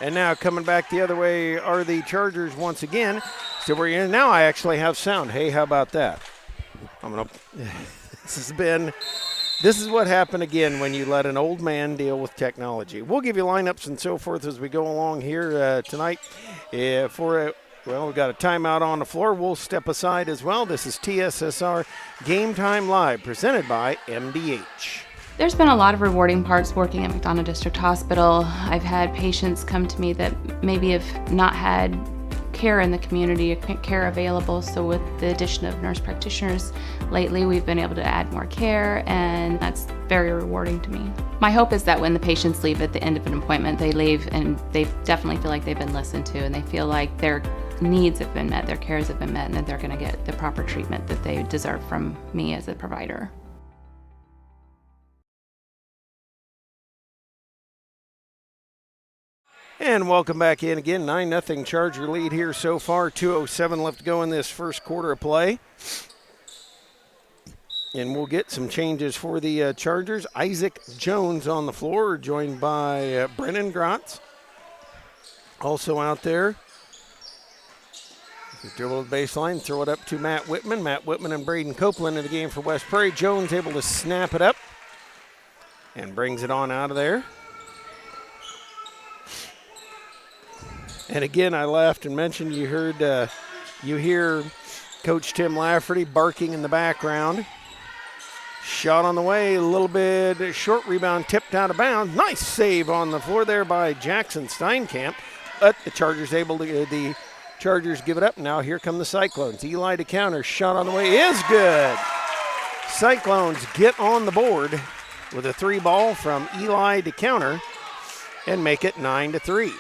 And now coming back the other way are the Chargers once again. So we're in. Now I actually have sound. Hey, how about that? This is what happened again when you let an old man deal with technology. We'll give you lineups and so forth as we go along here tonight. We've got a timeout on the floor. We'll step aside as well. This is TSSR Game Time Live, presented by MDH. There's been a lot of rewarding parts working at McDonough District Hospital. I've had patients come to me that maybe have not had care in the community, care available. So with the addition of nurse practitioners lately, we've been able to add more care, and that's very rewarding to me. My hope is that when the patients leave at the end of an appointment, they leave and they definitely feel like they've been listened to, and they feel like their needs have been met, their cares have been met, and that they're going to get the proper treatment that they deserve from me as a provider. And welcome back in again. 9-0 Charger lead here so far. 2:07 left to go in this first quarter of play. And we'll get some changes for the Chargers. Isaac Jones on the floor, joined by Brennan Grotz. Also out there. Dribble the baseline, throw it up to Matt Whitman. Matt Whitman and Braden Copeland in the game for West Prairie. Jones able to snap it up and brings it on out of there. And again, I laughed and mentioned you hear Coach Tim Lafferty barking in the background. Shot on the way, a little bit short rebound, tipped out of bounds. Nice save on the floor there by Jackson Steinkamp. But the Chargers give it up. Now here come the Cyclones. Eli to counter, shot on the way is good. Cyclones get on the board with a 3 ball from Eli to counter and make it 9-3.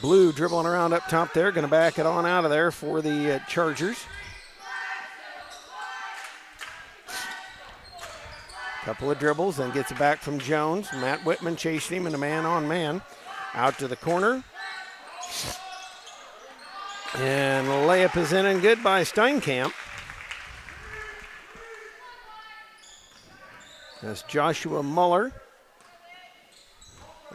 Blue dribbling around up top there, going to back it on out of there for the Chargers. Couple of dribbles, then gets it back from Jones. Matt Whitman chasing him in a man-on-man. Out to the corner. And the layup is in and good by Steinkamp. That's Joshua Muller.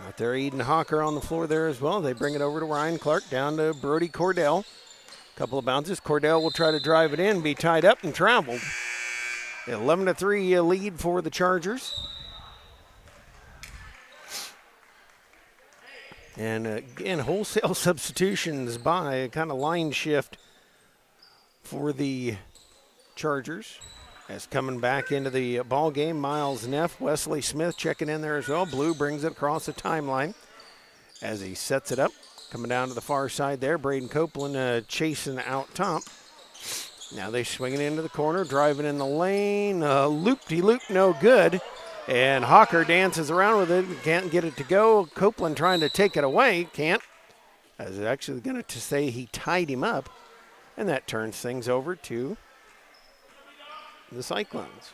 Out there, Eden Hawker on the floor there as well. They bring it over to Ryan Clark, down to Brody Cordell. Couple of bounces. Cordell will try to drive it in, be tied up and traveled. 11-3 lead for the Chargers. And again, wholesale substitutions by a kind of line shift for the Chargers. As coming back into the ball game, Miles Neff, Wesley Smith checking in there as well. Blue brings it across the timeline as he sets it up. Coming down to the far side there, Braden Copeland chasing out top. Now they swing it into the corner, driving in the lane. Loop-de-loop, no good. And Hawker dances around with it, can't get it to go. Copeland trying to take it away, can't. As actually going to say he tied him up. And that turns things over to the Cyclones.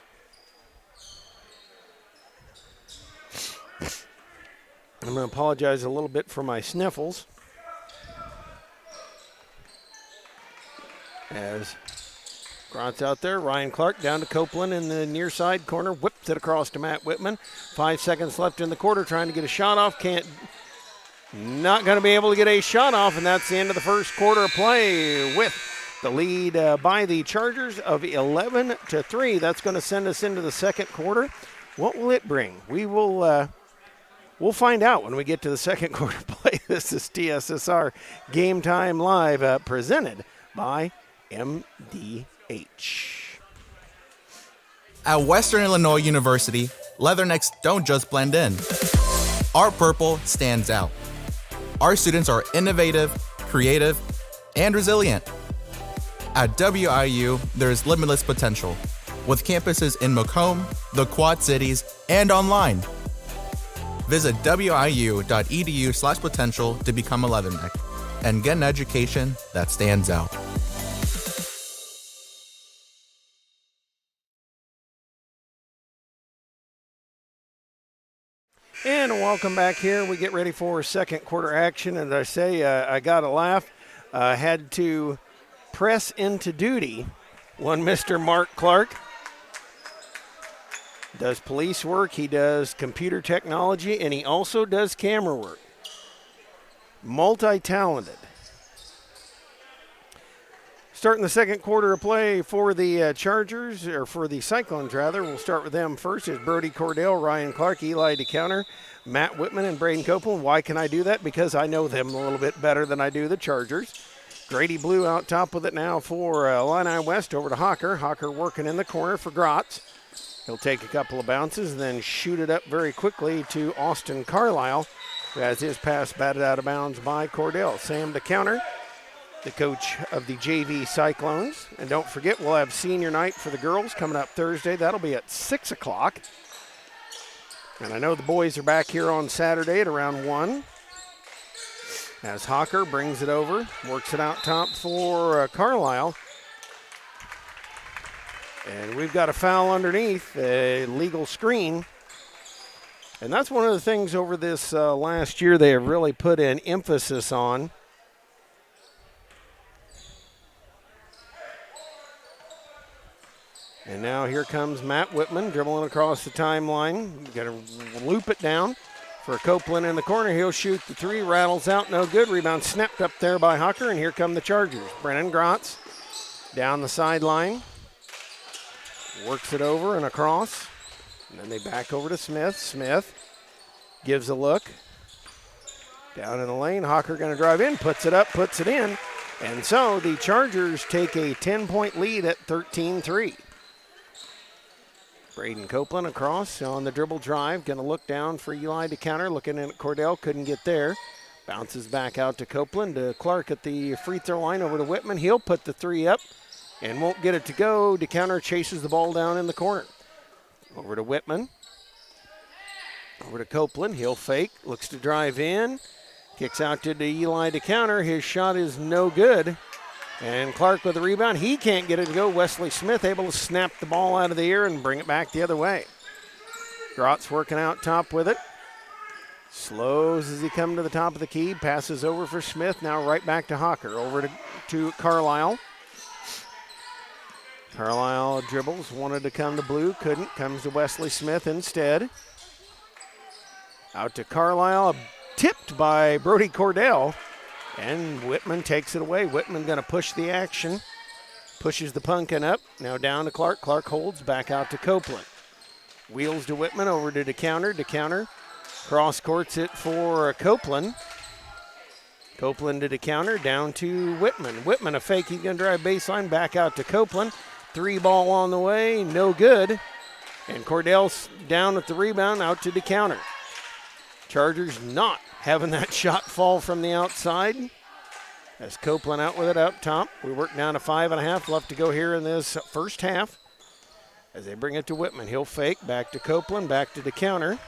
I'm going to apologize a little bit for my sniffles. As Grant's out there, Ryan Clark down to Copeland in the near side corner, whips it across to Matt Whitman. 5 seconds left in the quarter, trying to get a shot off. Not going to be able to get a shot off, and that's the end of the first quarter of play with the lead by the Chargers of 11-3. That's going to send us into the second quarter. What will it bring? We'll find out when we get to the second quarter play. This is TSSR Game Time Live, presented by MDH. At Western Illinois University, leathernecks don't just blend in. Our purple stands out. Our students are innovative, creative, and resilient. At WIU, there's limitless potential, with campuses in Macomb, the Quad Cities, and online. Visit wiu.edu/potential to become a leatherneck and get an education that stands out. And welcome back here. We get ready for second quarter action. As I say, I got to laugh. Had to press into duty one Mr. Mark Clark. Does police work, he does computer technology, and he also does camera work. multi-talented. Starting the second quarter of play for the Chargers, or for the Cyclones rather. We'll start with them first. Is Brody Cordell, Ryan Clark, Eli DeCounter, Matt Whitman, and Braden Copeland. Why can I do that? Because I know them a little bit better than I do the Chargers. Grady Blue out top with it now for Illini West, over to Hawker. Hawker working in the corner for Grotz. He'll take a couple of bounces and then shoot it up very quickly to Austin Carlisle, who has his pass batted out of bounds by Cordell. Sam DeCounter, the coach of the JV Cyclones. And don't forget, we'll have senior night for the girls coming up Thursday. That'll be at 6 o'clock. And I know the boys are back here on Saturday at around 1. As Hawker brings it over, works it out top for Carlisle. And we've got a foul underneath, a legal screen. And that's one of the things over this last year they have really put an emphasis on. And now here comes Matt Whitman dribbling across the timeline. Going to loop it down for Copeland in the corner. He'll shoot the three, rattles out, no good. Rebound snapped up there by Hawker, and here come the Chargers. Brennan Grotz down the sideline. Works it over and across. And then they back over to Smith. Smith gives a look. Down in the lane. Hawker going to drive in, puts it up, puts it in. And so the Chargers take a 10-point lead at 13-3. Braden Copeland across on the dribble drive. Going to look down for Eli DeCounter. Looking in at Cordell. Couldn't get there. Bounces back out to Copeland. To Clark at the free throw line. Over to Whitman. He'll put the three up and won't get it to go. DeCounter chases the ball down in the corner. Over to Whitman. Over to Copeland. He'll fake. Looks to drive in. Kicks out to Eli DeCounter. His shot is no good. And Clark with the rebound. He can't get it to go. Wesley Smith able to snap the ball out of the air and bring it back the other way. Grotz working out top with it. Slows as he comes to the top of the key. Passes over for Smith. Now right back to Hawker. Over to Carlisle. Carlisle dribbles. Wanted to come to Blue. Couldn't. Comes to Wesley Smith instead. Out to Carlisle. Tipped by Brody Cordell. And Whitman takes it away. Whitman going to push the action. Pushes the pumpkin up. Now down to Clark. Clark holds back out to Copeland. Wheels to Whitman over to DeCounter. DeCounter cross courts it for Copeland. Copeland to DeCounter. Down to Whitman. Whitman a fake. He's going to drive baseline. Back out to Copeland. Three ball on the way. No good. And Cordell's down with the rebound. Out to DeCounter. Chargers not having that shot fall from the outside. As Copeland out with it up top. We work down to 5.5 left to go here in this first half. As they bring it to Whitman. He'll fake. Back to Copeland. Back to DeCounter.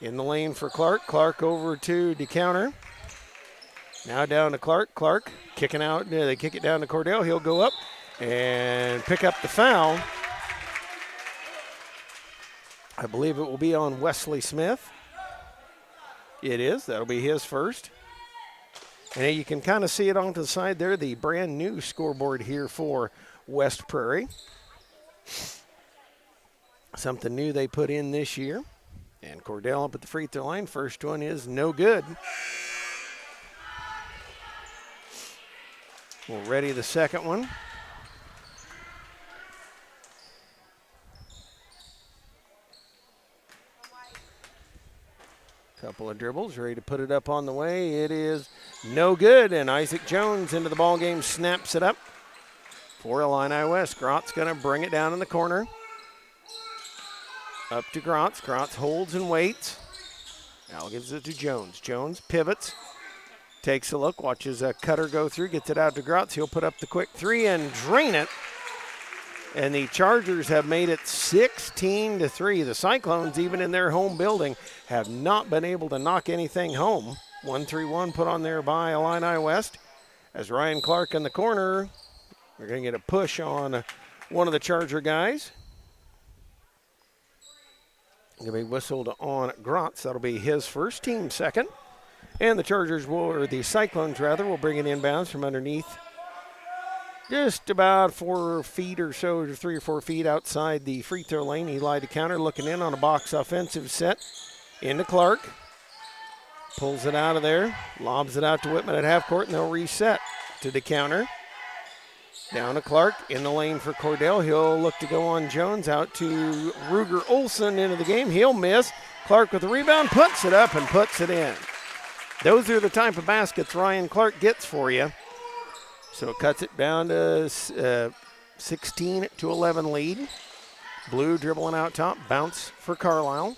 In the lane for Clark. Clark over to DeCounter. Now down to Clark. Clark kicking out. They kick it down to Cordell. He'll go up and pick up the foul. I believe it will be on Wesley Smith. It is. That'll be his first. And you can kind of see it on the side there, the brand new scoreboard here for West Prairie. Something new they put in this year. And Cordell up at the free throw line. First one is no good. We'll ready the second one. Couple of dribbles, ready to put it up on the way. It is no good, and Isaac Jones into the ball game, snaps it up for Illini West. Grotz going to bring it down in the corner. Up to Grotz. Grotz holds and waits. Now gives it to Jones. Jones pivots, takes a look, watches a cutter go through, gets it out to Grotz. He'll put up the quick three and drain it. And the Chargers have made it 16-3. The Cyclones, even in their home building, have not been able to knock anything home. 1-3-1 put on there by Illini West. As Ryan Clark in the corner, we're going to get a push on one of the Charger guys. Going to be whistled on Grotz. That'll be his first, team second. And the Chargers will, or the Cyclones rather, will bring it inbounds from underneath. Just about 4 feet or so, 3 or 4 feet outside the free throw lane. Eli DeCounter looking in on a box offensive set. Into Clark. pulls it out of there, lobs it out to Whitman at half court, and they'll reset to the counter. Down to Clark in the lane for Cordell. He'll look to go on Jones, out to Ruger Olson into the game. He'll miss. Clark with the rebound, puts it up and puts it in. Those are the type of baskets Ryan Clark gets for you. So it cuts it down to 16-11 lead. Blue dribbling out top, bounce for Carlisle.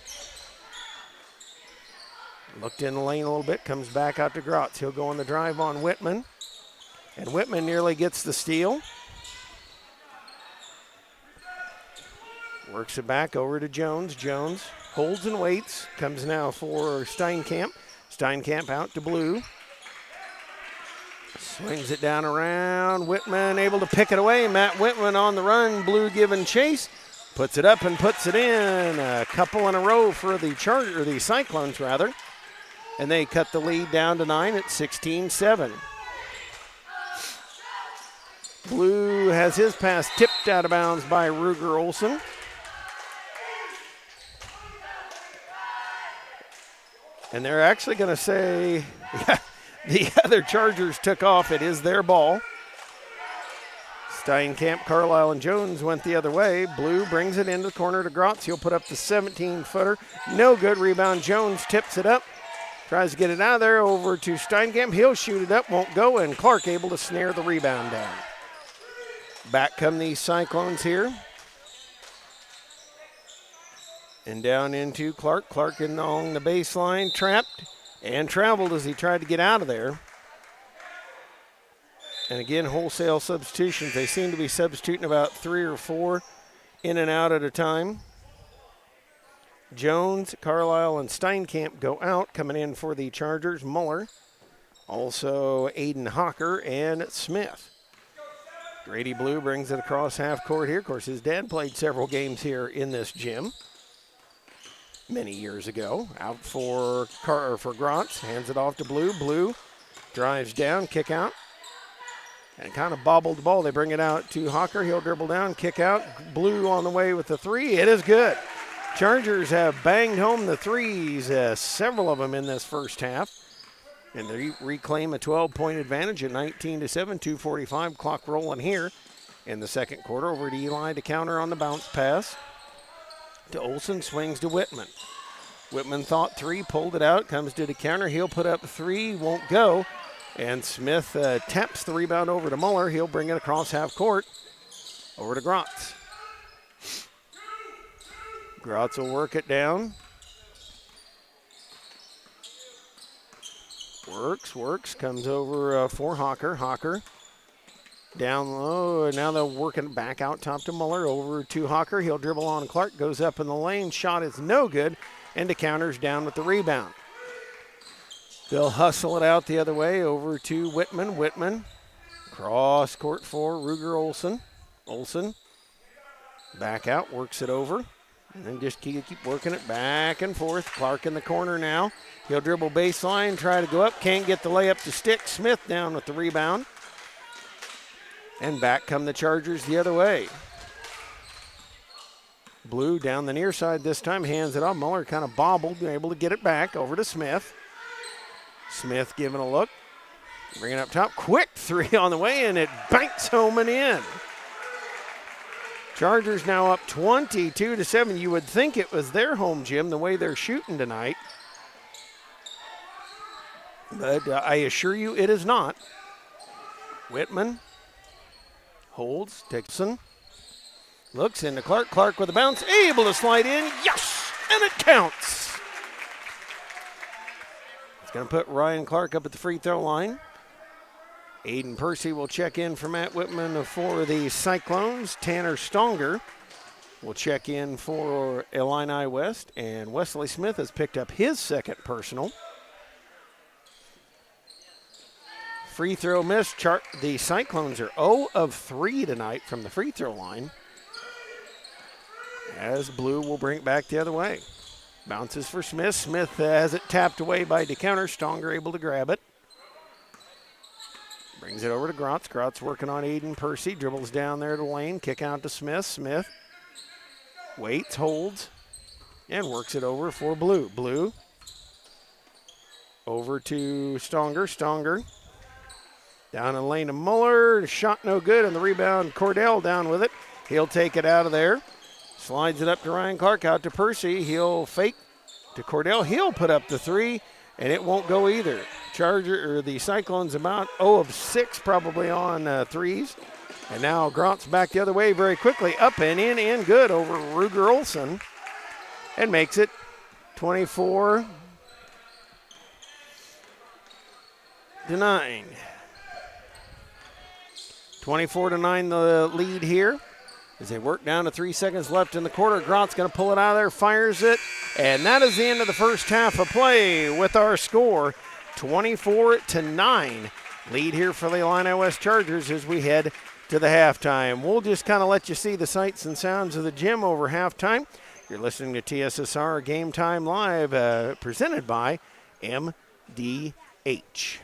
Looked in the lane a little bit, comes back out to Grotz. He'll go on the drive on Whitman. And Whitman nearly gets the steal. Works it back over to Jones. Jones holds and waits. Comes now for Steinkamp. Steinkamp out to Blue. Swings it down around. Whitman able to pick it away. Matt Whitman on the run. Blue giving chase. Puts it up and puts it in. A couple in a row for the Cyclones rather. And they cut the lead down to 9 at 16-7. Blue has his pass tipped out of bounds by Ruger Olson. And they're actually going to say, yeah, the other Chargers took off. It is their ball. Steinkamp, Carlisle, and Jones went the other way. Blue brings it into the corner to Grotz. He'll put up the 17-footer. No good. Rebound. Jones tips it up. Tries to get it out of there over to Steinkamp. He'll shoot it up. Won't go. And Clark able to snare the rebound down. Back come these Cyclones here. And down into Clark. Clark along the baseline, trapped and traveled as he tried to get out of there. And again, wholesale substitutions. They seem to be substituting about 3 or 4 in and out at a time. Jones, Carlisle, and Steinkamp go out. Coming in for the Chargers, Muller. Also Aiden Hawker and Smith. Grady Blue brings it across half court here. Of course, his dad played several games here in this gym many years ago. Out for Grotz, hands it off to Blue. Blue drives down, kick out, and kind of bobbled the ball. They bring it out to Hawker. He'll dribble down, kick out. Blue on the way with the 3. It is good. Chargers have banged home the threes, several of them in this first half. And they reclaim a 12-point advantage at 19-7, 2:45 clock rolling here in the second quarter. Over to Eli to counter on the bounce pass. To Olson, swings to Whitman. Whitman thought 3, pulled it out, comes to the counter. He'll put up 3, won't go. And Smith taps the rebound over to Muller. He'll bring it across half court over to Grotz. Grotz will work it down. Works, comes over for Hawker. Hawker down low, and now they're working back out top to Muller, over to Hawker. He'll dribble on Clark, goes up in the lane, shot is no good, and the counter's down with the rebound. They'll hustle it out the other way, over to Whitman. Whitman, cross court for Ruger Olson. Olson, back out, works it over. And then just keep working it back and forth. Clark in the corner now. He'll dribble baseline, try to go up. Can't get the layup to stick. Smith down with the rebound. And back come the Chargers the other way. Blue down the near side this time. Hands it off. Muller kind of bobbled. Able to get it back over to Smith. Smith giving a look. Bringing it up top. Quick 3 on the way, and it banks home and in. Chargers now up 22-7. You would think it was their home gym the way they're shooting tonight. But I assure you it is not. Whitman holds. Dixon looks into Clark. Clark with a bounce. Able to slide in. Yes! And it counts. It's going to put Ryan Clark up at the free throw line. Aiden Percy will check in for Matt Whitman for the Cyclones. Tanner Stonger will check in for Illini West. And Wesley Smith has picked up his second personal. Free throw miss. The Cyclones are 0 of 3 tonight from the free throw line. As Blue will bring it back the other way. Bounces for Smith. Smith has it tapped away by DeCounter. Stonger able to grab it. Brings it over to Grotz. Grotz working on Aiden Percy. Dribbles down there to Lane. Kick out to Smith. Smith waits, holds, and works it over for Blue. Blue Over to Stonger. Stonger down in the lane to Muller. Shot no good, and the rebound, Cordell down with it. He'll take it out of there. Slides it up to Ryan Clark, out to Percy. He'll fake to Cordell. He'll put up the three, and it won't go either. The Cyclones about 0 of 6 probably on threes. And now Grant's back the other way very quickly. Up and in and good over Ruger Olson. And makes it 24-9. 24-9 the lead here. As they work down to 3 seconds left in the quarter, Grant's going to pull it out of there, fires it, and that is the end of the first half of play with our score, 24-9. Lead here for the Illini West Chargers as we head to the halftime. We'll just kind of let you see the sights and sounds of the gym over halftime. You're listening to TSSR Game Time Live, presented by MDH.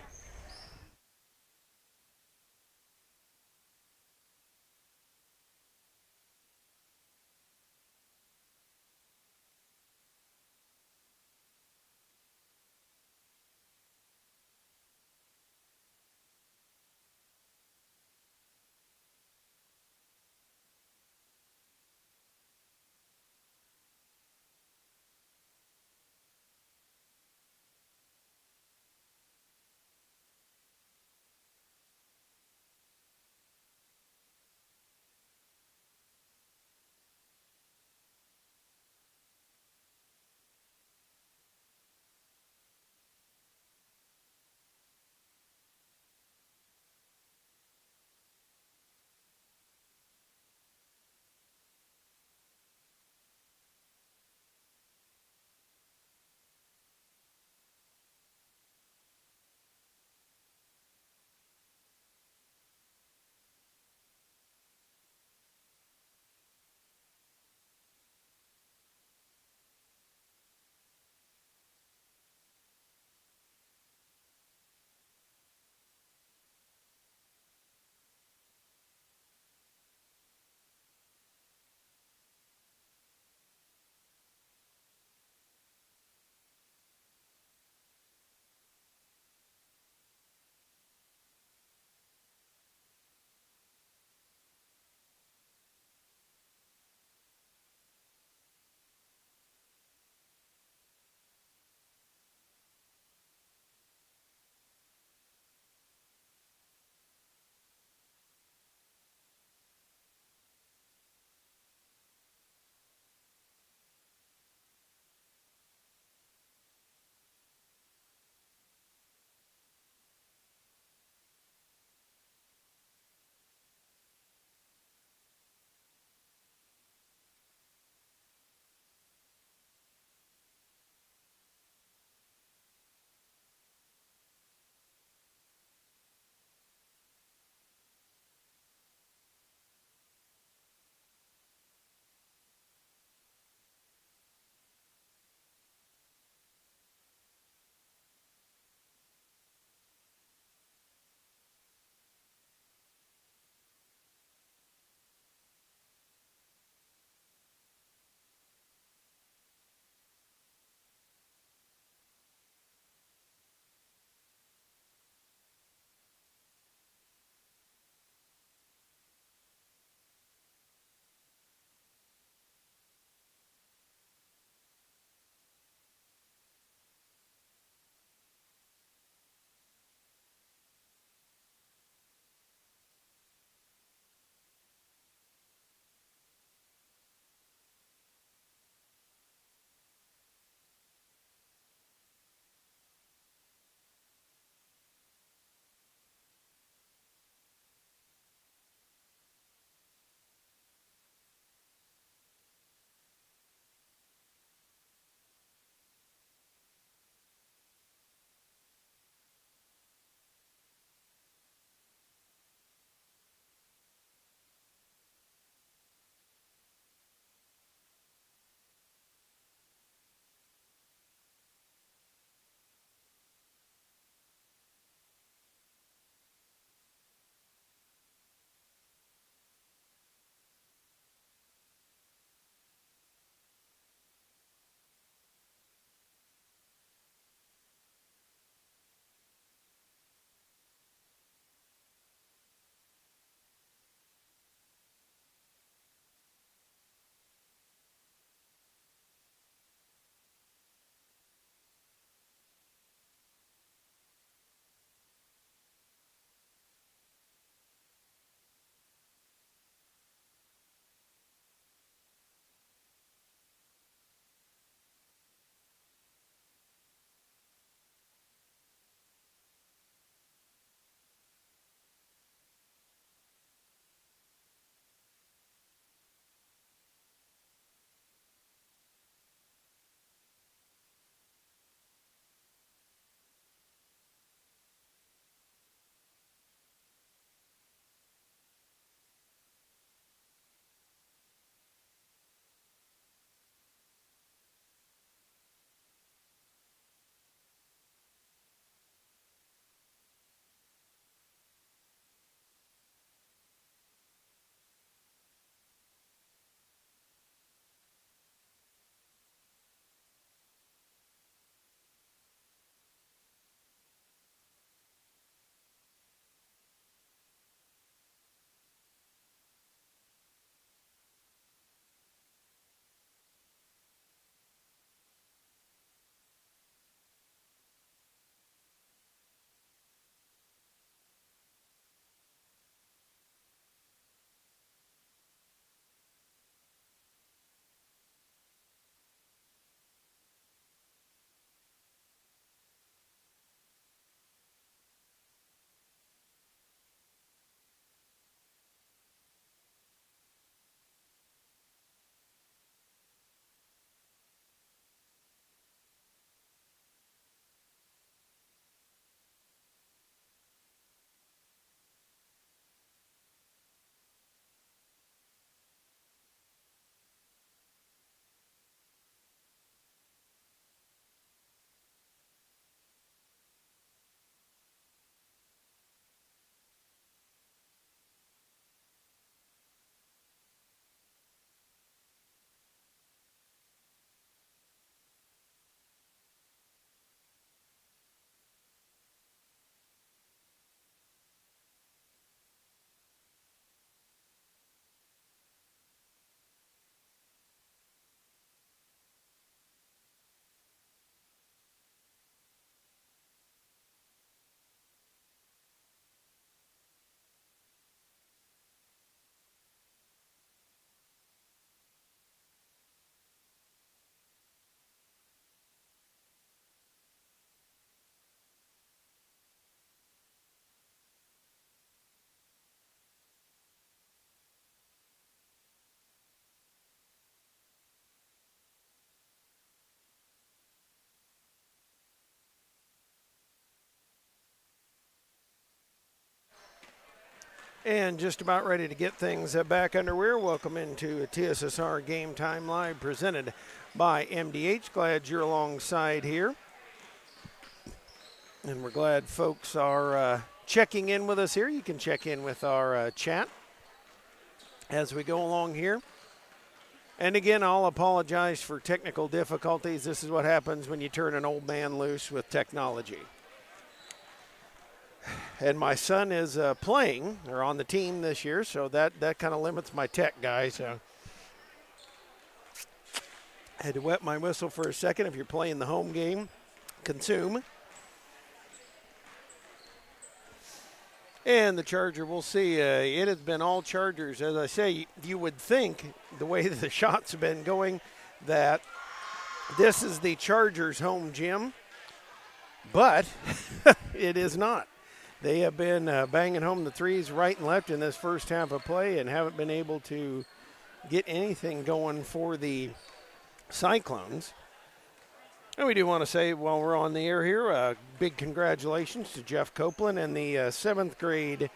And just about ready to get things back underway. Welcome into TSSR Game Time Live, presented by MDH. Glad you're alongside here. And we're glad folks are checking in with us here. You can check in with our chat as we go along here. And again, I'll apologize for technical difficulties. This is what happens when you turn an old man loose with technology. And my son is playing, or on the team this year, so that kind of limits my tech guy. So I had to wet my whistle for a second. If you're playing the home game, consume. And the Charger, we'll see. It has been all Chargers. As I say, you would think, the way the shots have been going, that this is the Chargers' home gym, but it is not. They have been banging home the threes right and left in this first half of play and haven't been able to get anything going for the Cyclones. And we do want to say, while we're on the air here, big congratulations to Jeff Copeland and the 7th grade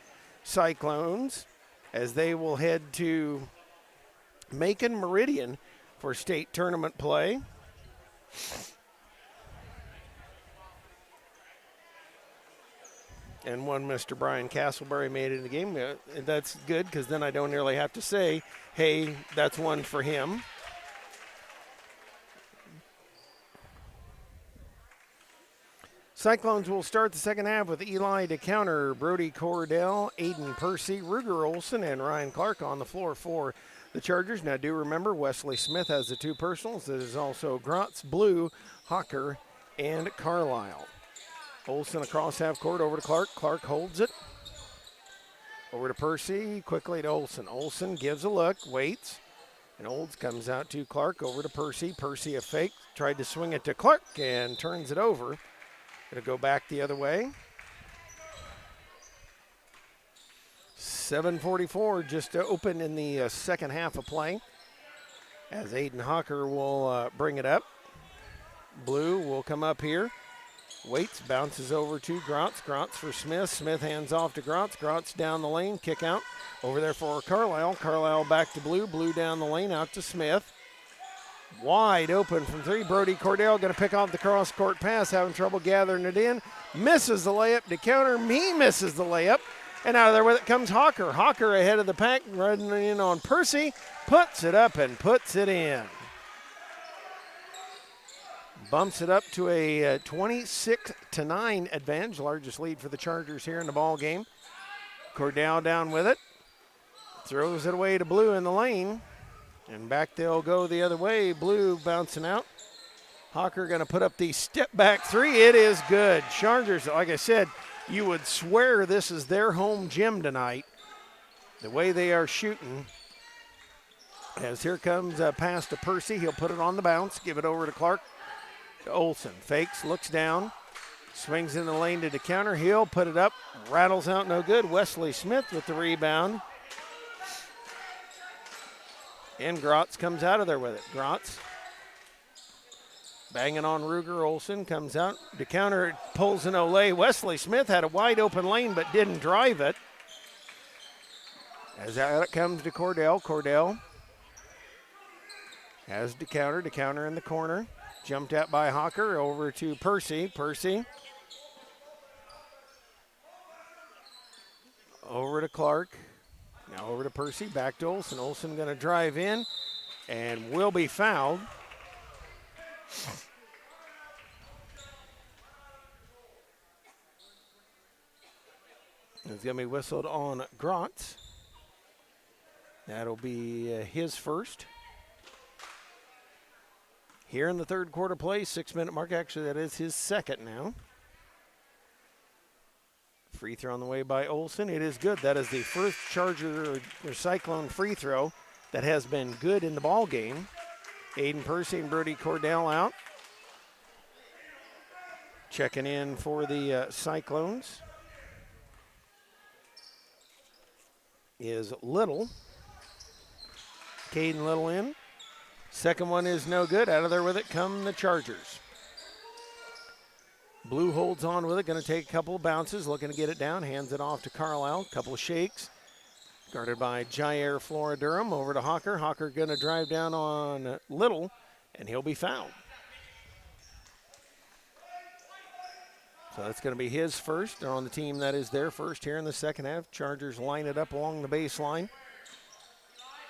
Cyclones as they will head to Macon Meridian for state tournament play. And one Mr. Brian Castleberry made it in the game. That's good, because then I don't nearly have to say, hey, that's one for him. Cyclones will start the second half with Eli to counter, Brody Cordell, Aiden Percy, Ruger Olson, and Ryan Clark on the floor for the Chargers. Now do remember, Wesley Smith has the two personals. There's also Grotz, Blue, Hawker, and Carlisle. Olson across half court over to Clark. Clark holds it. Over to Percy, quickly to Olson. Olson gives a look, waits, and Olds comes out to Clark, over to Percy. Percy a fake, tried to swing it to Clark and turns it over. Gonna go back the other way. 7:44 just to open in the second half of play, as Aiden Hawker will bring it up. Blue will come up here. Waits, bounces over to Grotz. Grotz for Smith. Smith hands off to Grotz. Grotz down the lane, kick out. Over there for Carlisle. Carlisle back to Blue. Blue down the lane, out to Smith. Wide open from three. Brody Cordell going to pick off the cross-court pass, having trouble gathering it in. Misses the layup to counter. He misses the layup. And out of there with it comes Hawker. Hawker ahead of the pack, running in on Percy. Puts it up and puts it in. Bumps it up to a 26-9 advantage, largest lead for the Chargers here in the ball game. Cordell down with it. Throws it away to Blue in the lane. And back they'll go the other way. Blue bouncing out. Hawker going to put up the step back three. It is good. Chargers, like I said, you would swear this is their home gym tonight, the way they are shooting. As here comes a pass to Percy. He'll put it on the bounce, give it over to Clark. To Olson. Fakes, looks down, swings in the lane to counter. He'll put it up, rattles out, no good. Wesley Smith with the rebound. And Grotz comes out of there with it. Grotz banging on Ruger. Olson comes out to counter, pulls an Olay. Wesley Smith had a wide open lane but didn't drive it. As out it comes to Cordell. Cordell has to counter in the corner. Jumped at by Hawker, over to Percy. Percy over to Clark. Now over to Percy, back to Olson. Olson going to drive in and will be fouled. It's going to be whistled on Grotz. That'll be his first. Here in the third quarter play, 6-minute mark. Actually, that is his second now. Free throw on the way by Olson. It is good. That is the first Charger or Cyclone free throw that has been good in the ball game. Aiden Percy and Brody Cordell out. Checking in for the Cyclones is Little. Caden Little in. Second one is no good. Out of there with it come the Chargers. Blue holds on with it. Going to take a couple of bounces. Looking to get it down. Hands it off to Carlisle. Couple of shakes. Guarded by Jair Flora Durham. Over to Hawker. Hawker going to drive down on Little, and he'll be fouled. So that's going to be his first. They're on the team that is their first here in the second half. Chargers line it up along the baseline.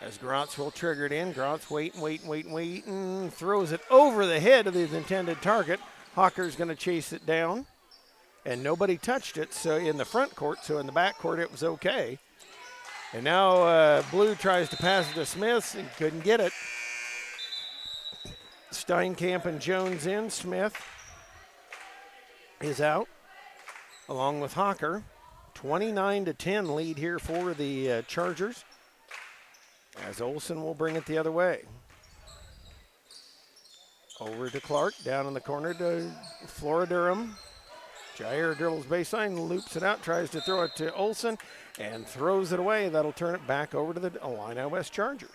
As Grotz will trigger it in. Grotz waiting. Throws it over the head of his intended target. Hawker's going to chase it down. And nobody touched it so in the front court, so in the back court it was okay. And now Blue tries to pass it to Smith and couldn't get it. Steinkamp and Jones in. Smith is out along with Hawker. 29-10 lead here for the Chargers, as Olsen will bring it the other way. Over to Clark, down in the corner to Flora Durham. Jair dribbles baseline, loops it out, tries to throw it to Olsen, and throws it away. That'll turn it back over to the Illini West Chargers.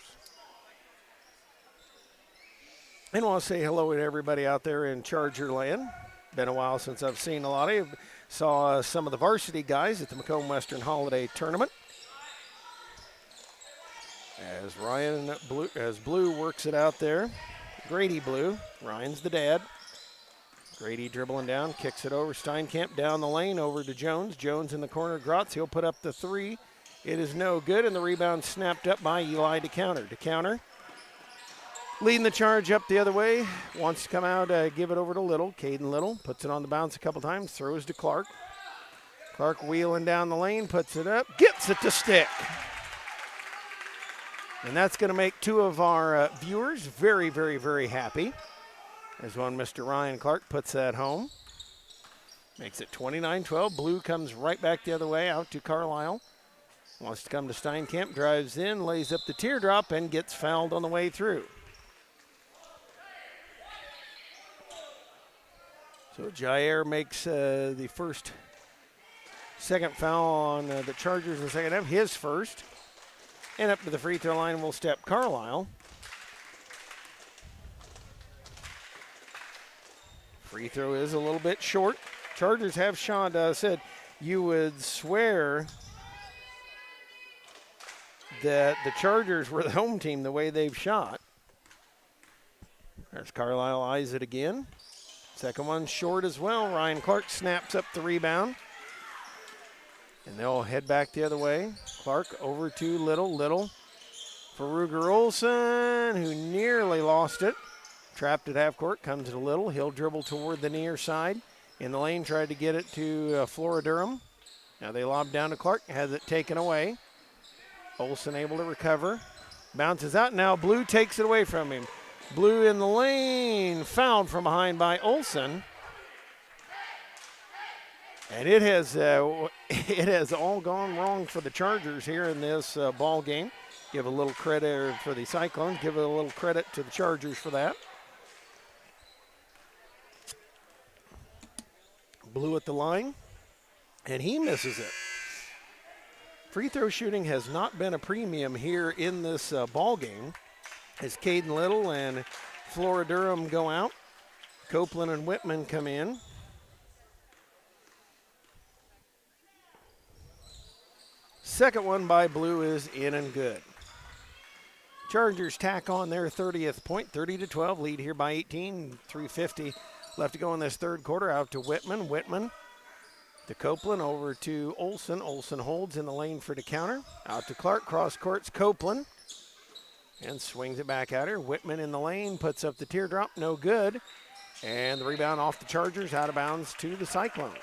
And I want to say hello to everybody out there in Charger land. Been a while since I've seen a lot of you. Saw some of the varsity guys at the Macomb Western Holiday Tournament. As Blue works it out there. Grady Blue, Ryan's the dad. Grady dribbling down, kicks it over. Steinkamp down the lane over to Jones. Jones in the corner. Grotz, he'll put up the three. It is no good, and the rebound snapped up by Eli to counter. To counter. Leading the charge up the other way. Wants to come out, give it over to Little. Caden Little puts it on the bounce a couple times, throws to Clark. Clark wheeling down the lane, puts it up, gets it to stick. And that's going to make two of our viewers very, very, very happy. As one Mr. Ryan Clark puts that home. Makes it 29-12. Blue comes right back the other way out to Carlisle. Wants to come to Steinkamp, drives in, lays up the teardrop, and gets fouled on the way through. So Jair makes the second foul on the Chargers in the second half, his first. And up to the free throw line will step Carlisle. Free throw is a little bit short. Chargers have shot, said you would swear that the Chargers were the home team the way they've shot. There's Carlisle, eyes it again. Second one short as well. Ryan Clark snaps up the rebound. And they'll head back the other way. Clark over to Little. Little for Ruger Olsen, who nearly lost it. Trapped at half court, comes to Little. He'll dribble toward the near side. In the lane, tried to get it to Flora Durham. Now they lob down to Clark, has it taken away. Olsen able to recover. Bounces out, now Blue takes it away from him. Blue in the lane, fouled from behind by Olsen. And it has all gone wrong for the Chargers here in this ball game. Give a little credit for the Cyclones. Give a little credit to the Chargers for that. Blue at the line, and he misses it. Free throw shooting has not been a premium here in this ball game. As Caden Little and Flora Durham go out, Copeland and Whitman come in. Second one by Blue is in and good. Chargers tack on their 30th point, 30-12, lead here by 18, 3:50 left to go in this third quarter. Out to Whitman. Whitman to Copeland, over to Olsen. Olsen holds in the lane for the counter. Out to Clark, cross courts Copeland, and swings it back out here. Whitman in the lane, puts up the teardrop, no good. And the rebound off the Chargers, out of bounds to the Cyclones.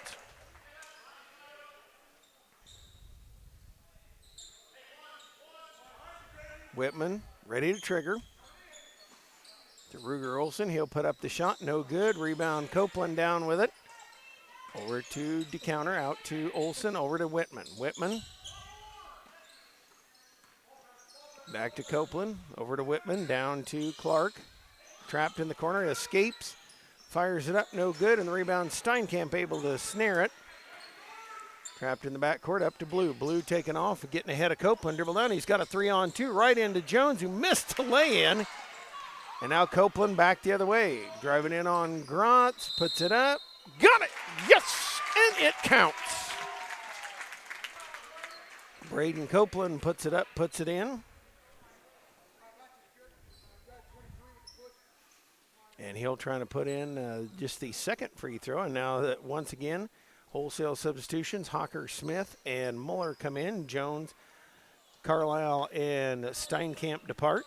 Whitman ready to trigger. To Ruger Olsen, he'll put up the shot, no good. Rebound Copeland down with it. Over to DeCounter, out to Olsen, over to Whitman. Whitman. Back to Copeland, over to Whitman, down to Clark. Trapped in the corner, escapes, fires it up, no good, and the rebound Steinkamp able to snare it. Trapped in the backcourt, up to Blue. Blue taking off, getting ahead of Copeland, dribble down. He's got a 3-on-2 right into Jones, who missed the lay-in. And now Copeland back the other way. Driving in on Grotz, puts it up. Got it! Yes! And it counts. Braden Copeland puts it up, puts it in. And he'll try to put in just the second free throw. And now that once again, wholesale substitutions, Hawker, Smith, and Muller come in. Jones, Carlisle, and Steinkamp depart.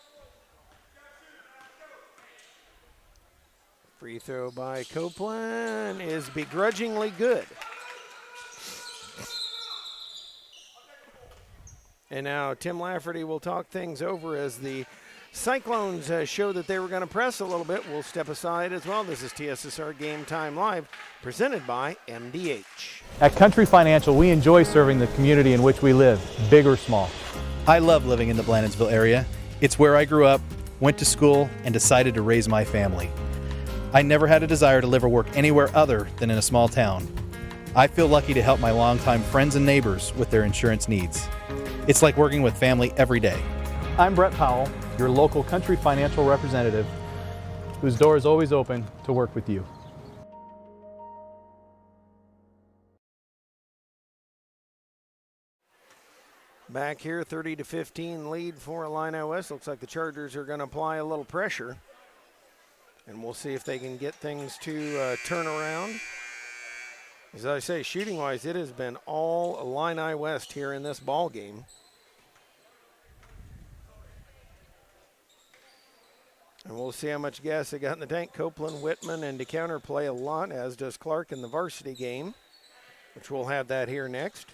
Free throw by Copeland is begrudgingly good. And now Tim Lafferty will talk things over as the Cyclones show that they were going to press a little bit. We'll step aside as well. This is TSSR Game Time Live, presented by MDH. At Country Financial, we enjoy serving the community in which we live, big or small. I love living in the Blandonsville area. It's where I grew up, went to school, and decided to raise my family. I never had a desire to live or work anywhere other than in a small town. I feel lucky to help my longtime friends and neighbors with their insurance needs. It's like working with family every day. I'm Brett Powell, your local Country Financial representative, whose door is always open to work with you. Back here, 30-15 lead for Illini West. Looks like the Chargers are going to apply a little pressure. And we'll see if they can get things to turn around. As I say, shooting-wise, it has been all Illini West here in this ball game. And we'll see how much gas they got in the tank. Copeland, Whitman, and DeCounter play a lot, as does Clark in the varsity game, which we'll have that here next.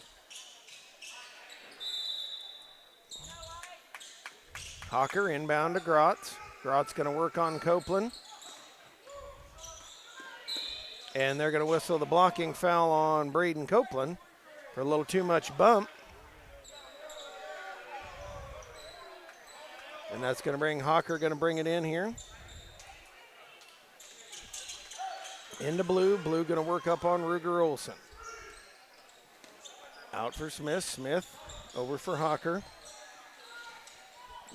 Hawker inbound to Grotz. Grotz going to work on Copeland. And they're going to whistle the blocking foul on Braden Copeland for a little too much bump. And that's going to bring Hawker, going to bring it in here. Into Blue. Blue going to work up on Ruger Olsen. Out for Smith. Smith over for Hawker.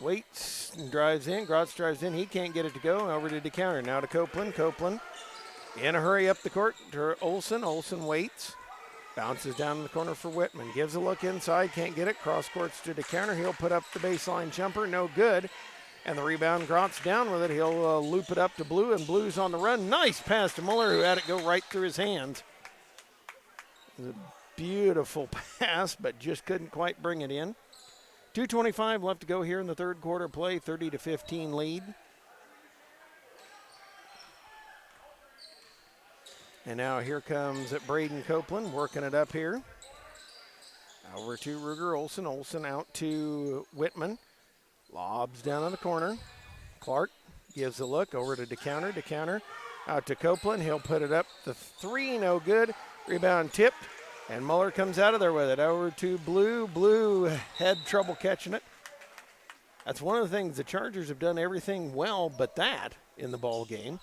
Waits and drives in. Grotz drives in. He can't get it to go. Over to DeCounter. Now to Copeland. Copeland in a hurry up the court to Olsen. Olsen waits. Bounces down in the corner for Whitman. Gives a look inside. Can't get it. Cross courts to DeCounter. He'll put up the baseline jumper. No good. And the rebound, Grotz down with it. He'll loop it up to Blue, and Blue's on the run. Nice pass to Muller, who had it go right through his hands. It was a beautiful pass, but just couldn't quite bring it in. 2:25 left to go here in the third quarter play. 30-15 lead. And now here comes Braden Copeland working it up here. Over to Ruger Olsen. Olsen out to Whitman. Lobs down in the corner. Clark gives a look over to DeCounter. DeCounter out to Copeland. He'll put it up. The three, no good. Rebound tipped. And Muller comes out of there with it. Over to Blue. Blue had trouble catching it. That's one of the things. The Chargers have done everything well, but that in the ball game.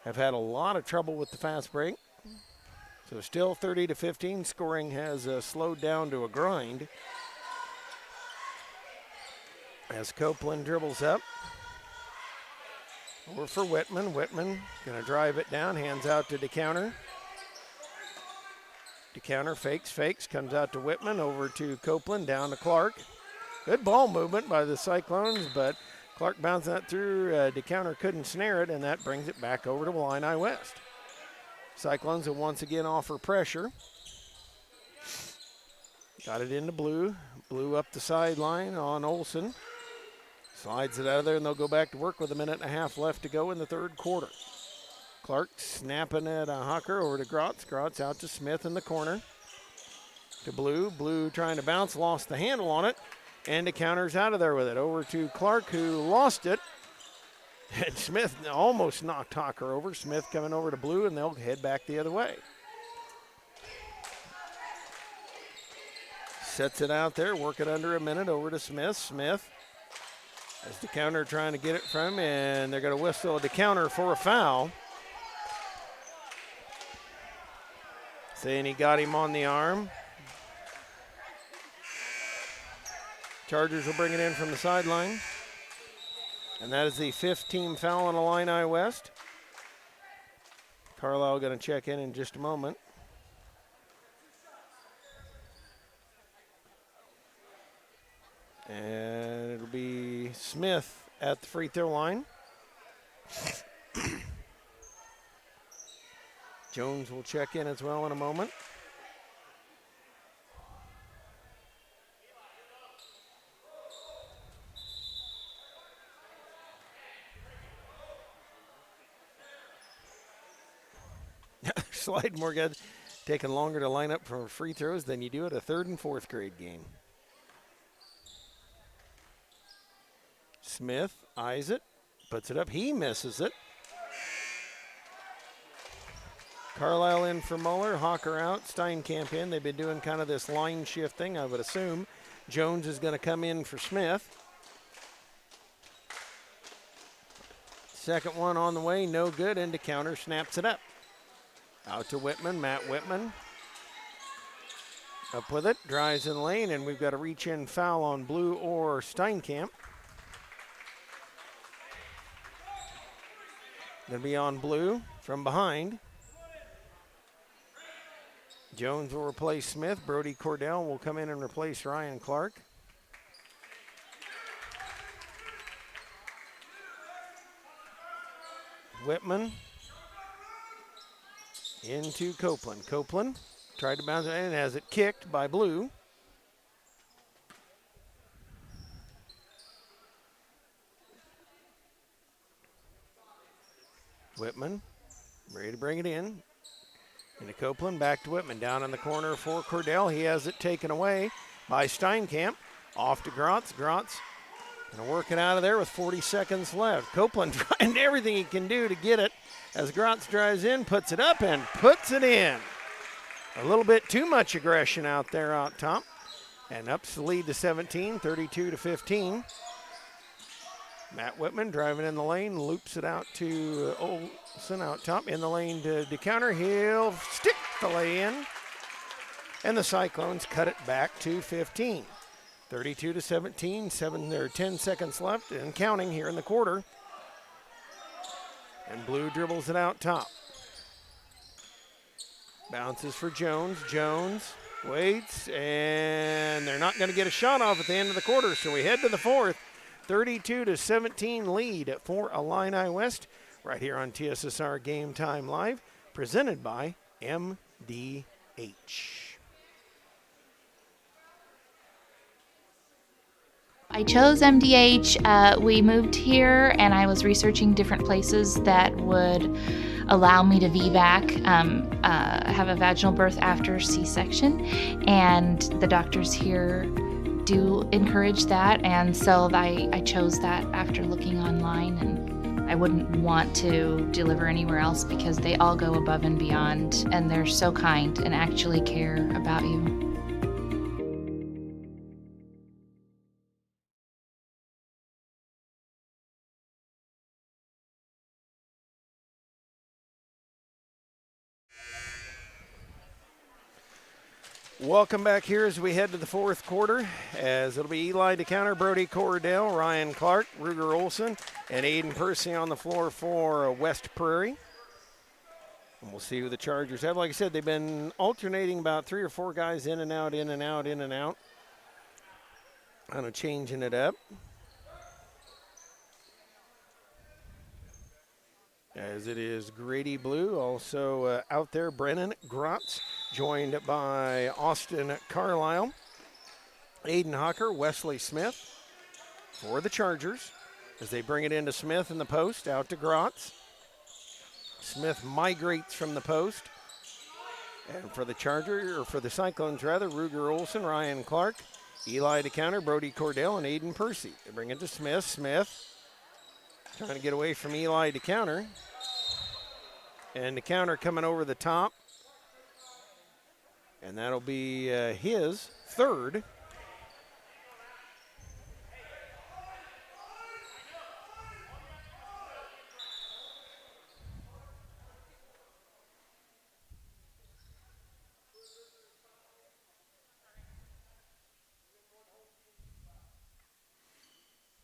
Have had a lot of trouble with the fast break. So still 30-15. Scoring has slowed down to a grind. As Copeland dribbles up. Over for Whitman. Whitman going to drive it down. Hands out to DeCounter. DeCounter fakes, comes out to Whitman. Over to Copeland, down to Clark. Good ball movement by the Cyclones, but Clark bounced that through. DeCounter couldn't snare it, and that brings it back over to Illini West. Cyclones will once again offer pressure. Got it into Blue. Blue up the sideline on Olsen. Slides it out of there, and they'll go back to work with a minute and a half left to go in the third quarter. Clark snapping at Hawker over to Grotz. Grotz out to Smith in the corner. To Blue. Blue trying to bounce, lost the handle on it. And DeCounter's out of there with it. Over to Clark, who lost it. And Smith almost knocked Hawker over. Smith coming over to Blue, and they'll head back the other way. Sets it out there, working under a minute. Over to Smith. Smith, as DeCounter trying to get it from him, and they're going to whistle DeCounter for a foul. Saying he got him on the arm. Chargers will bring it in from the sideline. And that is the 5th team foul on Illini West. Carlisle going to check in just a moment. Smith at the free throw line. Jones will check in as well in a moment. Slide more good. Taking longer to line up for free throws than you do at a 3rd and 4th grade game. Smith eyes it, puts it up. He misses it. Carlisle in for Muller, Hawker out, Steinkamp in. They've been doing kind of this line shift thing, I would assume. Jones is going to come in for Smith. Second one on the way, no good. Into counter, snaps it up. Out to Whitman, Matt Whitman. Up with it, drives in the lane, and we've got a reach-in foul on Blue or Steinkamp. Gonna be on Blue from behind. Jones will replace Smith. Brody Cordell will come in and replace Ryan Clark. Whitman into Copeland. Copeland tried to bounce it in and has it kicked by Blue. Whitman ready to bring it in. Into Copeland, back to Whitman. Down in the corner for Cordell. He has it taken away by Steinkamp. Off to Grotz. Grotz going to work it out of there with 40 seconds left. Copeland trying everything he can do to get it as Grotz drives in, puts it up, and puts it in. A little bit too much aggression out there out top. And ups the lead to 17, 32-15. Matt Whitman driving in the lane, loops it out to Olson out top. In the lane to DeCounter. He'll stick the lay in. And the Cyclones cut it back to 15. 32-17, 10 seconds left and counting here in the quarter. And Blue dribbles it out top. Bounces for Jones. Jones waits, and they're not going to get a shot off at the end of the quarter, so we head to the 4th. 32-17 lead for Illini West right here on TSSR Game Time Live, presented by MDH. I chose MDH. We moved here and I was researching different places that would allow me to VBAC, have a vaginal birth after C-section, and the doctors here do encourage that, and so I chose that after looking online, and I wouldn't want to deliver anywhere else because they all go above and beyond, and they're so kind and actually care about you. Welcome back here as we head to the 4th quarter, as it'll be Eli DeCounter, Brody Cordell, Ryan Clark, Ruger Olson, and Aiden Percy on the floor for West Prairie. And we'll see who the Chargers have. Like I said, they've been alternating about 3 or 4 guys in and out, in and out, in and out. Kind of changing it up. As it is Grady Blue, also out there, Brennan Grotz, joined by Austin Carlisle, Aiden Hawker, Wesley Smith for the Chargers as they bring it into Smith in the post, out to Grotz. Smith migrates from the post. And for the for the Cyclones rather, Ruger Olson, Ryan Clark, Eli DeCounter, Brody Cordell, and Aiden Percy. They bring it to Smith. Smith trying to get away from Eli DeCounter. And DeCounter coming over the top. And that'll be his 3rd.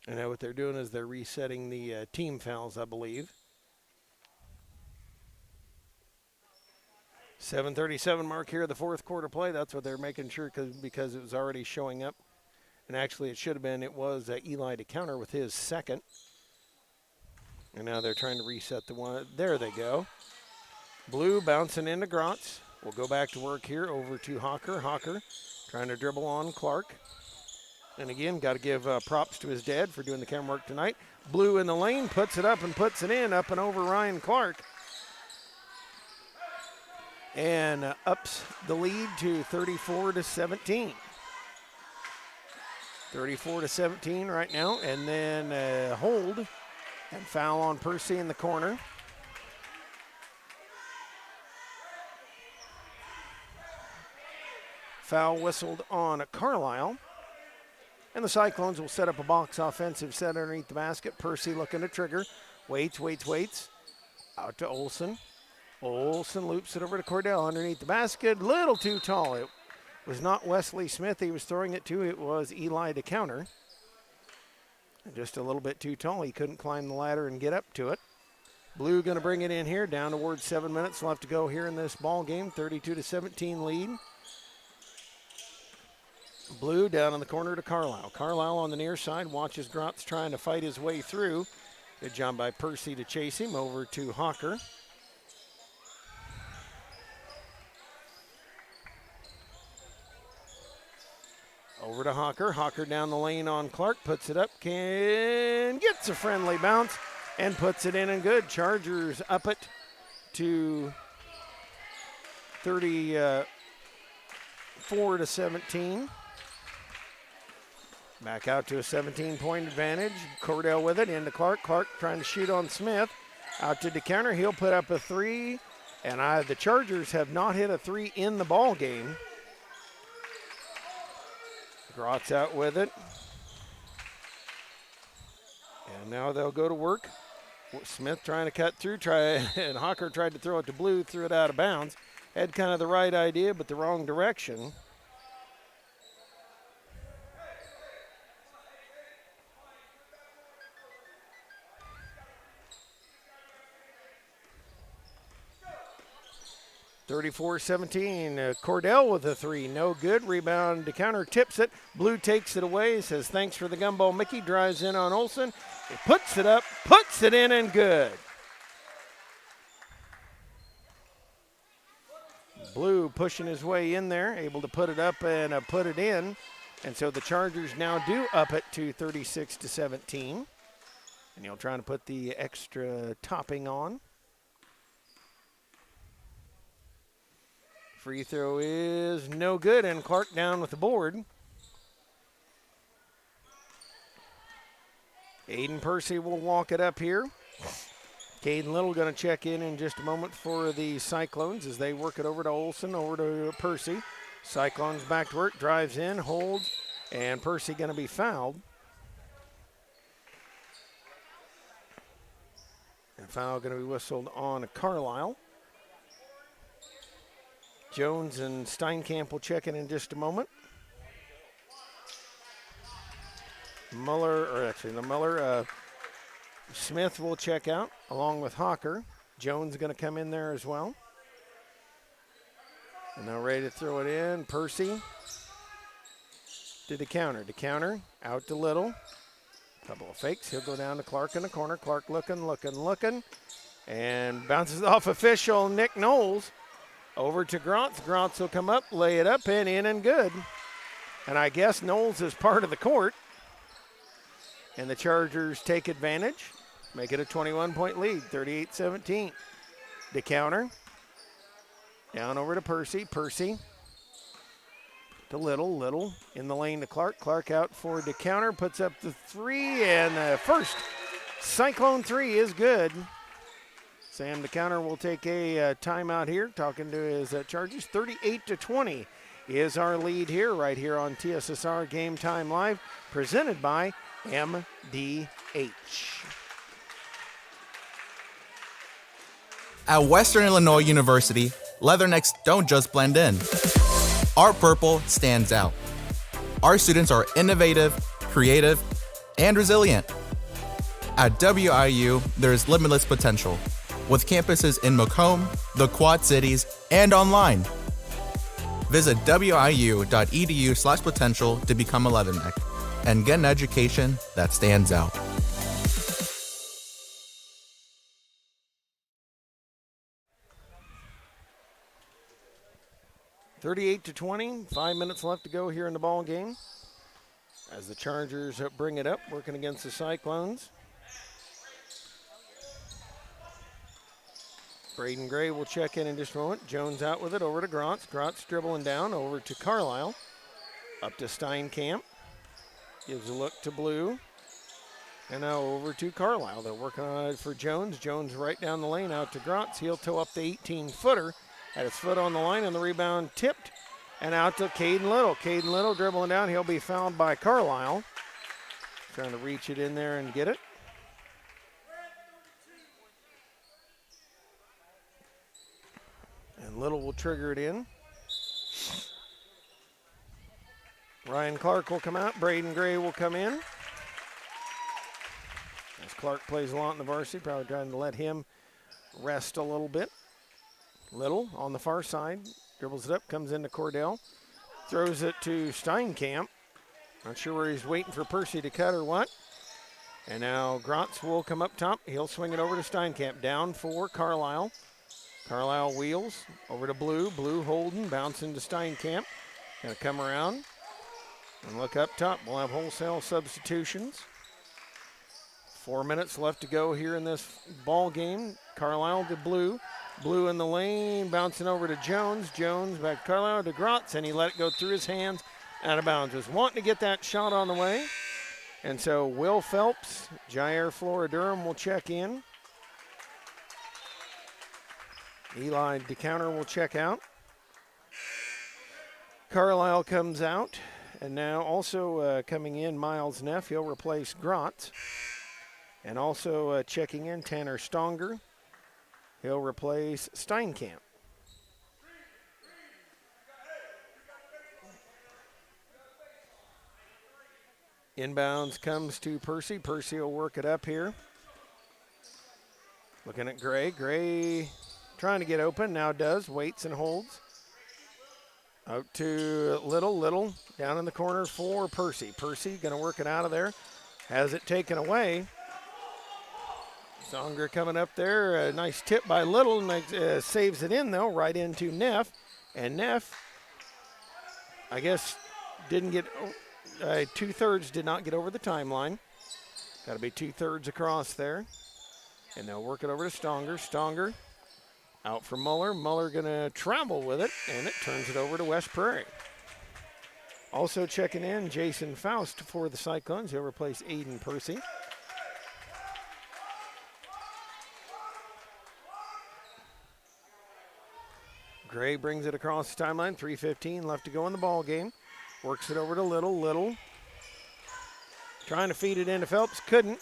And now what they're doing is they're resetting the team fouls, I believe. 7:37 mark here, the 4th quarter play. That's what they're making sure because it was already showing up And actually, it was Eli to counter with his second. And now they're trying to reset the one. There they go. Blue bouncing into Grotz. We'll go back to work here over to Hawker. Hawker trying to dribble on Clark. And again, got to give props to his dad for doing the camera work tonight. Blue in the lane, puts it up and puts it in, up and over Ryan Clark. And ups the lead to 34-17. 34-17 right now. And then hold and foul on Percy in the corner. Foul whistled on Carlisle. And the Cyclones will set up a box offensive set underneath the basket. Percy looking to trigger. Waits. Out to Olson. Olson loops it over to Cordell underneath the basket. Little too tall. It was not Wesley Smith he was throwing it to. It was Eli to counter. Just a little bit too tall. He couldn't climb the ladder and get up to it. Blue going to bring it in here. Down towards 7 minutes left to go here in this ball game. 32-17 lead. Blue down in the corner to Carlisle. Carlisle on the near side watches Grotz trying to fight his way through. Good job by Percy to chase him over to Hawker. Over to Hawker. Hawker down the lane on Clark. Puts it up. Gets a friendly bounce and puts it in and good. Chargers up it to 34-17. Back out to a 17-point advantage. Cordell with it, into Clark. Clark trying to shoot on Smith. Out to DeCounter. He'll put up a three. And the Chargers have not hit a three in the ball game. Grotz out with it. And now they'll go to work. Smith trying to cut through. And Hawker tried to throw it to Blue, threw it out of bounds. Had kind of the right idea, but the wrong direction. (34-17). Cordell with a three, no good. Rebound to counter, tips it. Blue takes it away, says thanks for the gumball. Mickey drives in on Olson. He puts it up, puts it in, and good. Blue pushing his way in there, able to put it up and put it in. And so the Chargers now do up it to 36-17. And he'll try to put the extra topping on. Free throw is no good, and Clark down with the board. Aiden Percy will walk it up here. Caden Little going to check in just a moment for the Cyclones as they work it over to Olson, over to Percy. Cyclones back to work, drives in, holds, and Percy going to be fouled. And foul going to be whistled on Carlisle. Jones and Steinkamp will check in just a moment. Smith will check out along with Hawker. Jones going to come in there as well. And now ready to throw it in. Percy to the counter. To counter, out to Little. Couple of fakes. He'll go down to Clark in the corner. Clark looking. And bounces off official Nick Knowles. Over to Grotz. Grotz will come up, lay it up, and in and good. And I guess Knowles is part of the court. And the Chargers take advantage. Make it a 21-point lead, 38-17. To counter. Down over to Percy. Percy to Little. Little in the lane to Clark. Clark out for to counter. Puts up the three, and the first Cyclone three is good. Sam DeCounter will take a timeout here, talking to his Chargers. 38-20 is our lead here, right here on TSSR Game Time Live, presented by MDH. At Western Illinois University, leathernecks don't just blend in. Our purple stands out. Our students are innovative, creative, and resilient. At WIU, there's limitless potential, with campuses in Macomb, the Quad Cities, and online. Visit wiu.edu/potential to become a leatherneck. and get an education that stands out. (38-20), 5 minutes left to go here in the ball game. As the Chargers bring it up, working against the Cyclones. Braden Gray will check in just a moment. Jones out with it, over to Grotz. Grotz dribbling down, over to Carlisle. Up to Steinkamp. Gives a look to Blue. And now over to Carlisle. They're working on it for Jones. Jones right down the lane out to Grotz. He'll toe up the 18-footer. Had his foot on the line, and the rebound tipped. And out to Caden Little. Caden Little dribbling down. He'll be fouled by Carlisle. Trying to reach it in there and get it. And Little will trigger it in. Ryan Clark will come out. Braden Gray will come in. As Clark plays a lot in the varsity, probably trying to let him rest a little bit. Little on the far side. Dribbles it up, comes into Cordell. Throws it to Steinkamp. Not sure where he's waiting for Percy to cut or what. And now Grotz will come up top. He'll swing it over to Steinkamp. Down for Carlisle. Carlisle wheels over to Blue. Blue holding, bouncing to Steinkamp. Gonna come around and look up top. We'll have wholesale substitutions. 4 minutes left to go here in this ball game. Carlisle to Blue. Blue in the lane, bouncing over to Jones. Jones back to Carlisle to Grotz, and he let it go through his hands, out of bounds. Was wanting to get that shot on the way. And so Will Phelps, Jair Flora-Durham will check in. Eli DeCounter will check out. Carlisle comes out. And now also coming in, Miles Neff. He'll replace Grotz. And also checking in, Tanner Stonger. He'll replace Steinkamp. Inbounds comes to Percy. Percy will work it up here. Looking at Gray. Gray trying to get open, now does, waits and holds. Out to Little. Little down in the corner for Percy. Percy gonna work it out of there. Has it taken away. Songer coming up there. A nice tip by Little. Saves it in though, right into Neff. And Neff, I guess, didn't get, 2/3 did not get over the timeline. Got to be 2/3 across there. And they'll work it over to Stonger. Stonger out for Muller. Muller gonna travel with it, and it turns it over to West Prairie. Also checking in, Jason Faust for the Cyclones. He'll replace Aiden Percy. Gray brings it across the timeline. 3:15 left to go in the ball game. Works it over to Little. Little trying to feed it into Phelps. Couldn't.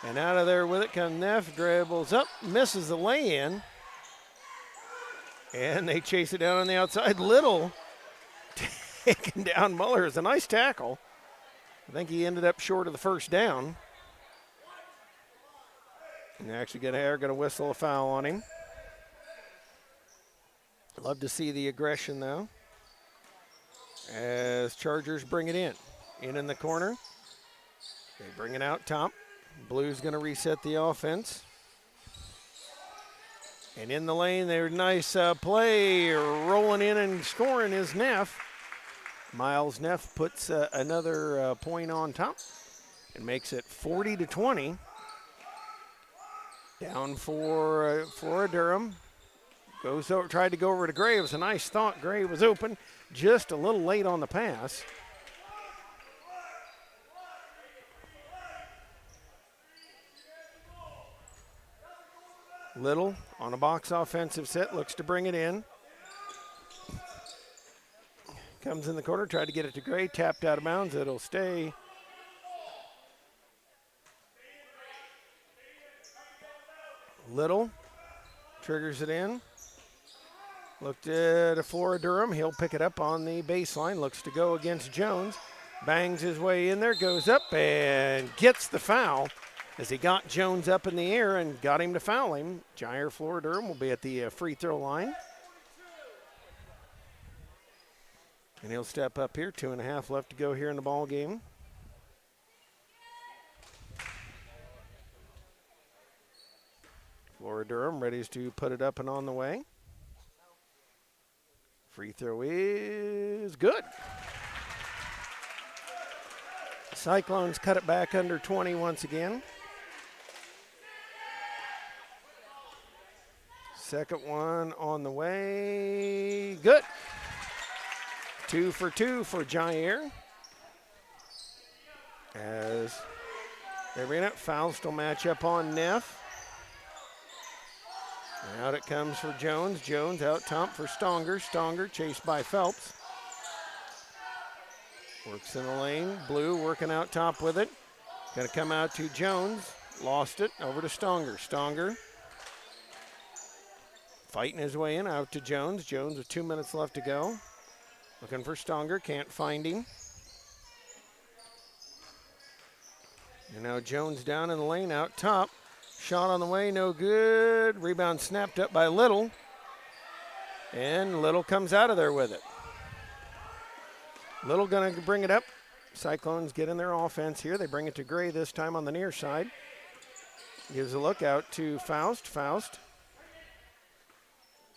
And out of there with it comes Neff. Dribbles up. Misses the lay-in. And they chase it down on the outside. Little taking down Muller. It's a nice tackle. I think he ended up short of the first down. And they're actually going to whistle a foul on him. Love to see the aggression, though, as Chargers bring it in. In the corner. They bring it out top. Blue's going to reset the offense. And in the lane, they're nice play. Rolling in and scoring is Neff. Miles Neff puts another point on top and makes it 40-20. Down for Flora-Durham. Goes over, tried to go over to Gray. It was a nice thought. Gray was open, just a little late on the pass. Little on a box offensive set, looks to bring it in. Comes in the corner, tried to get it to Gray, tapped out of bounds. It'll stay. Little triggers it in. Looked at a Flora-Durham. He'll pick it up on the baseline. Looks to go against Jones. Bangs his way in there, goes up and gets the foul as he got Jones up in the air and got him to foul him. Jair Flora-Durham will be at the free throw line. And he'll step up here. 2.5 left to go here in the ball game. Flora Durham ready to put it up and on the way. Free throw is good. Cyclones cut it back under 20 once again. Second one on the way. Good. 2 for 2 for Jair. As they bring it, Faust will match up on Neff. And out it comes for Jones. Jones out top for Stonger. Stonger chased by Phelps. Works in the lane. Blue working out top with it. Going to come out to Jones. Lost it. Over to Stonger. Stonger fighting his way in. Out to Jones. Jones with 2 minutes left to go. Looking for Stonger. Can't find him. And now Jones down in the lane out top. Shot on the way, no good. Rebound snapped up by Little. And Little comes out of there with it. Little gonna bring it up. Cyclones get in their offense here. They bring it to Gray this time on the near side. Gives a look out to Faust. Faust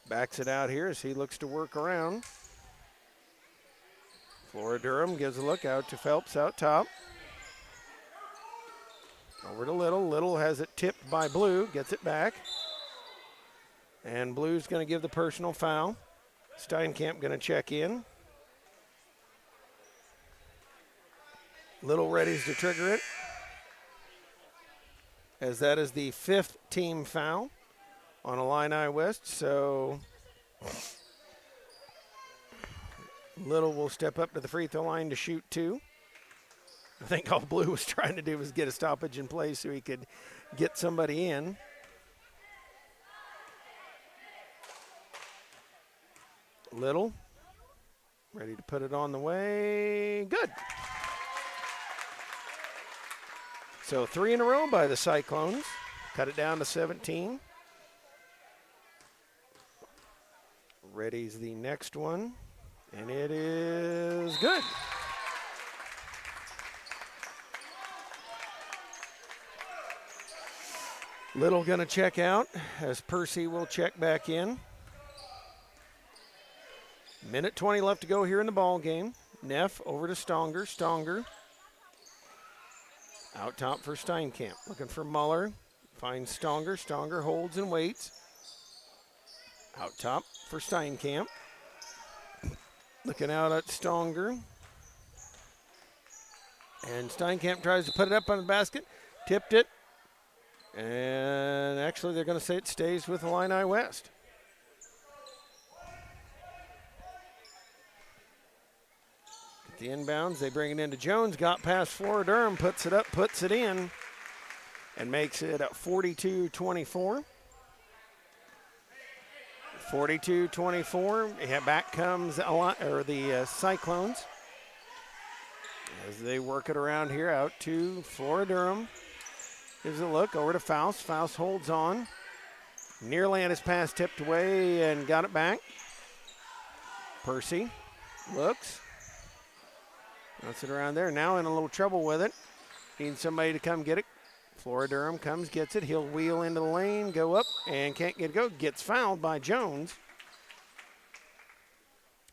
backs it out here as he looks to work around. Flora Durham gives a look out to Phelps out top. Over to Little. Little has it tipped by Blue. Gets it back. And Blue's going to give the personal foul. Steinkamp going to check in. Little readies to trigger it. As that is the 5th team foul on Illini West. So Little will step up to the free throw line to shoot 2. I think all Blue was trying to do was get a stoppage in place so he could get somebody in. Little, ready to put it on the way. Good. So 3 in a row by the Cyclones. Cut it down to 17. Ready's the next one, and it is good. Little gonna check out as Percy will check back in. Minute 20 left to go here in the ball game. Neff over to Stonger. Stonger out top for Steinkamp. Looking for Muller. Finds Stonger. Stonger holds and waits. Out top for Steinkamp. Looking out at Stonger. And Steinkamp tries to put it up on the basket. Tipped it. And actually, they're going to say it stays with Illini West. At the inbounds, they bring it into Jones. Got past Flora Durham, puts it up, puts it in, and makes it 42-24. 42-24. Yeah, back comes the Cyclones as they work it around here. Out to Flora Durham. Gives a look over to Faust. Faust holds on. Nearly had his pass tipped away and got it back. Percy looks. Puts it around there. Now in a little trouble with it. Needs somebody to come get it. Flora Durham comes, gets it. He'll wheel into the lane, go up, and can't get it go. Gets fouled by Jones.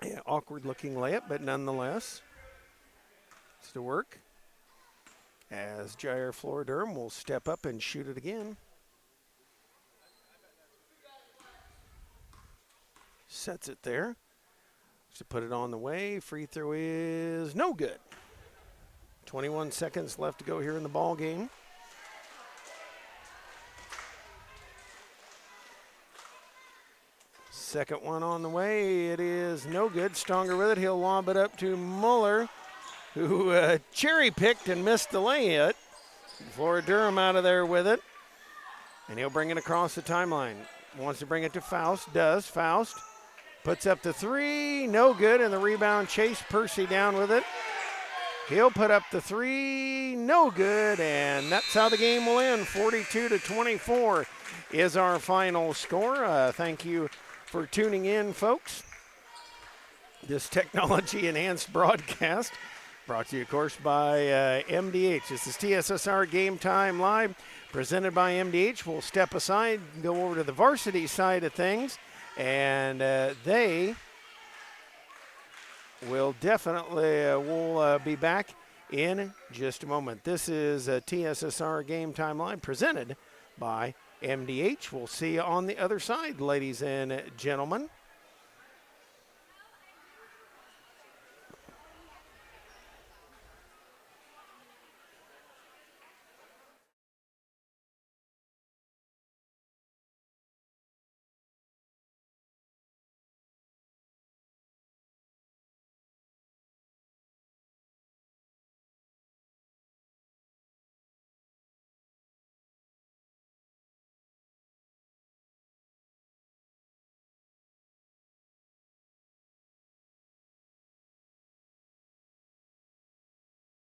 Yeah, awkward looking layup, but nonetheless, it's to work. As Jair Flora Durham will step up and shoot it again. Sets it there. To put it on the way. Free throw is no good. 21 seconds left to go here in the ball game. Second one on the way. It is no good. Stonger with it. He'll lob it up to Muller, who cherry-picked and missed the lay-in. Flora Durham out of there with it. And he'll bring it across the timeline. Wants to bring it to Faust. Does. Faust puts up the 3. No good. And the rebound. Chase Percy down with it. He'll put up the 3. No good. And that's how the game will end. 42-24 is our final score. Thank you for tuning in, folks. This technology-enhanced broadcast brought to you, of course, by MDH. This is TSSR Game Time Live, presented by MDH. We'll step aside and go over to the varsity side of things, and they will definitely we'll be back in just a moment. This is TSSR Game Time Live presented by MDH. We'll see you on the other side, ladies and gentlemen.